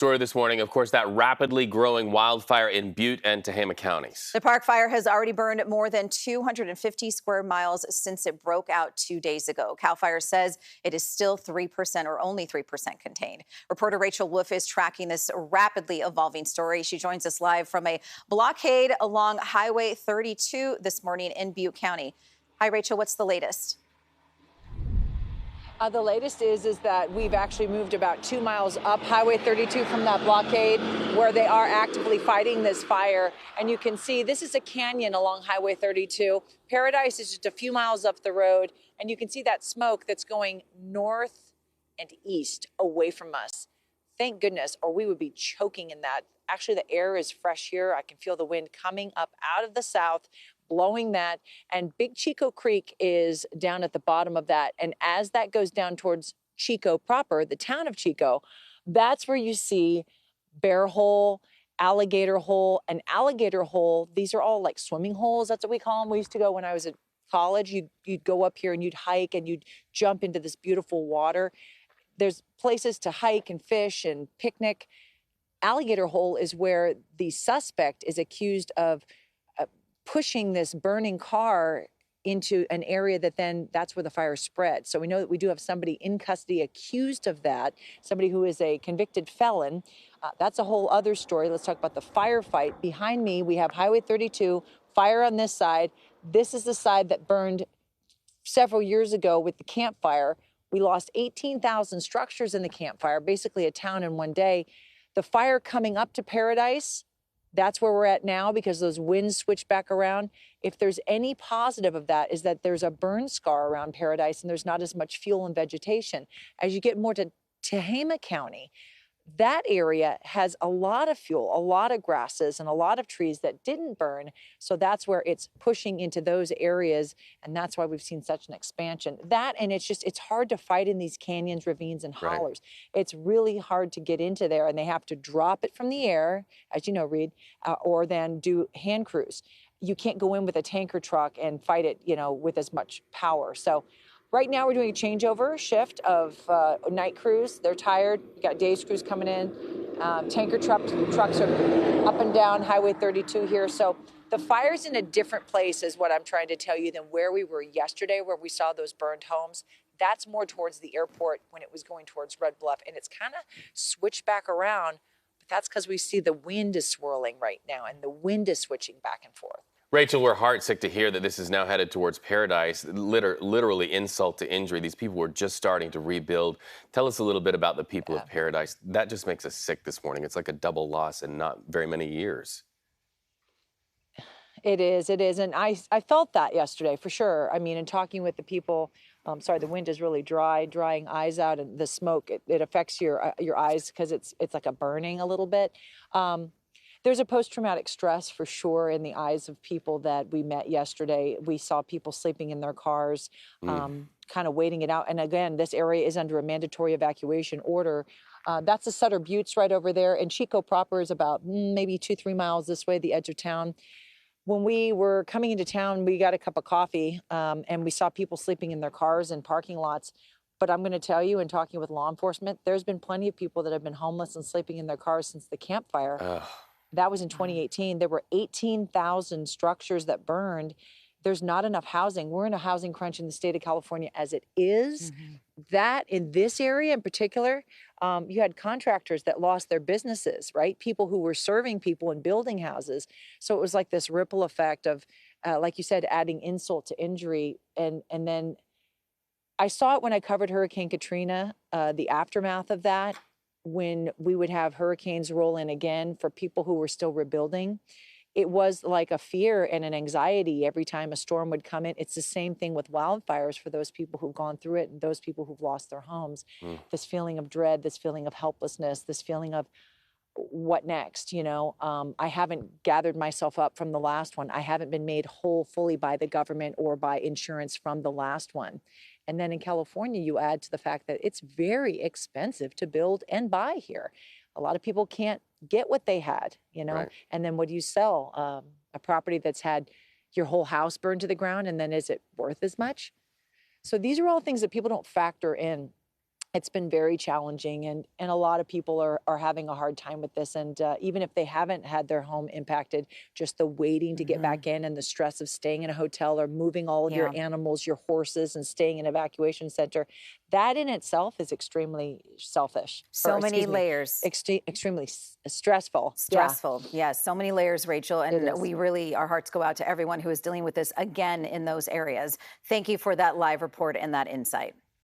Story this morning, of course, that rapidly growing wildfire in Butte and Tehama counties. The park fire has already burned more than 250 square miles since it broke out 2 days ago. CAL FIRE says it is still 3% or only 3% contained. Reporter Rachel Wulff is tracking this rapidly evolving story. She joins us live from a blockade along Highway 32 this morning in Butte County. Hi, Rachel. What's the latest? The latest is that we've actually moved about 2 miles up Highway 32 from that blockade where they are actively fighting this fire. And you can see this is a canyon along Highway 32. Paradise is just a few miles up the road. And you can see that smoke that's going north and east away from us. Thank goodness, or we would be choking in that. Actually, the air is fresh here. I can feel the wind coming up out of the south, blowing that, and Big Chico Creek is down at the bottom of that. And as that goes down towards Chico proper, the town of Chico, that's where you see Bear Hole, Alligator Hole, and Alligator Hole. These are all like swimming holes. That's what we call them. We used to go when I was at college. You'd go up here and you'd hike and you'd jump into this beautiful water. There's places to hike and fish and picnic. Alligator Hole is where the suspect is accused of pushing this burning car into an area that's where the fire spread. So we know that we do have somebody in custody accused of that, somebody who is a convicted felon. That's a whole other story. Let's talk about the firefight. Behind me, we have Highway 32, fire on this side. This is the side that burned several years ago with the campfire. We lost 18,000 structures in the campfire, basically a town in one day. The fire coming up to Paradise, that's where we're at now because those winds switch back around. If there's any positive of that is that there's a burn scar around Paradise and there's not as much fuel and vegetation. As you get more to Tehama County, that area has a lot of fuel, a lot of grasses, and a lot of trees that didn't burn. So that's where it's pushing into those areas, and that's why we've seen such an expansion. That, and it's hard to fight in these canyons, ravines, and hollers. Right. It's really hard to get into there, and they have to drop it from the air, as you know, Reed, or then do hand crews. You can't go in with a tanker truck and fight it, with as much power. So right now, we're doing a changeover shift of night crews. They're tired. You got days crews coming in. Tanker trucks are up and down Highway 32 here. So the fire's in a different place is what I'm trying to tell you than where we were yesterday, where we saw those burned homes. That's more towards the airport when it was going towards Red Bluff. And it's kind of switched back around. But that's because we see the wind is swirling right now, and the wind is switching back and forth. Rachel, we're heartsick to hear that this is now headed towards Paradise, literally insult to injury. These people were just starting to rebuild. Tell us a little bit about the people of Paradise. That just makes us sick this morning. It's like a double loss in not very many years. It is. And I felt that yesterday for sure. I mean, in talking with the people, the wind is really drying eyes out, and the smoke, it affects your eyes because it's like a burning a little bit. There's a post-traumatic stress for sure in the eyes of people that we met yesterday. We saw people sleeping in their cars, kind of waiting it out. And again, this area is under a mandatory evacuation order. That's the Sutter Buttes right over there. And Chico proper is about maybe 2-3 miles this way, the edge of town. When we were coming into town, we got a cup of coffee and we saw people sleeping in their cars and parking lots. But I'm going to tell you, in talking with law enforcement, there's been plenty of people that have been homeless and sleeping in their cars since the campfire. That was in 2018. There were 18,000 structures that burned. There's not enough housing. We're in a housing crunch in the state of California as it is. That in this area in particular, you had contractors that lost their businesses, right? People who were serving people and building houses. So it was like this ripple effect of, like you said, adding insult to injury. And then I saw it when I covered Hurricane Katrina, the aftermath of that, when we would have hurricanes roll in again for people who were still rebuilding. It was like a fear and an anxiety every time a storm would come in. It's the same thing with wildfires for those people who've gone through it and those people who've lost their homes. This feeling of dread, this feeling of helplessness, this feeling of what next, I haven't gathered myself up from the last one. I haven't been made whole fully by the government or by insurance from the last one. And then in California, you add to the fact that it's very expensive to build and buy here. A lot of people can't get what they had, Right. And then what do you sell? A property that's had your whole house burned to the ground, and then is it worth as much? So these are all things that people don't factor in It's been very challenging, and a lot of people are having a hard time with this. And even if they haven't had their home impacted, just the waiting to get back in and the stress of staying in a hotel or moving all of your animals, your horses, and staying in an evacuation center, that in itself is extremely selfish. So many layers. Extremely stressful. Stressful. Yes, so many layers, Rachel. And we really, our hearts go out to everyone who is dealing with this again in those areas. Thank you for that live report and that insight.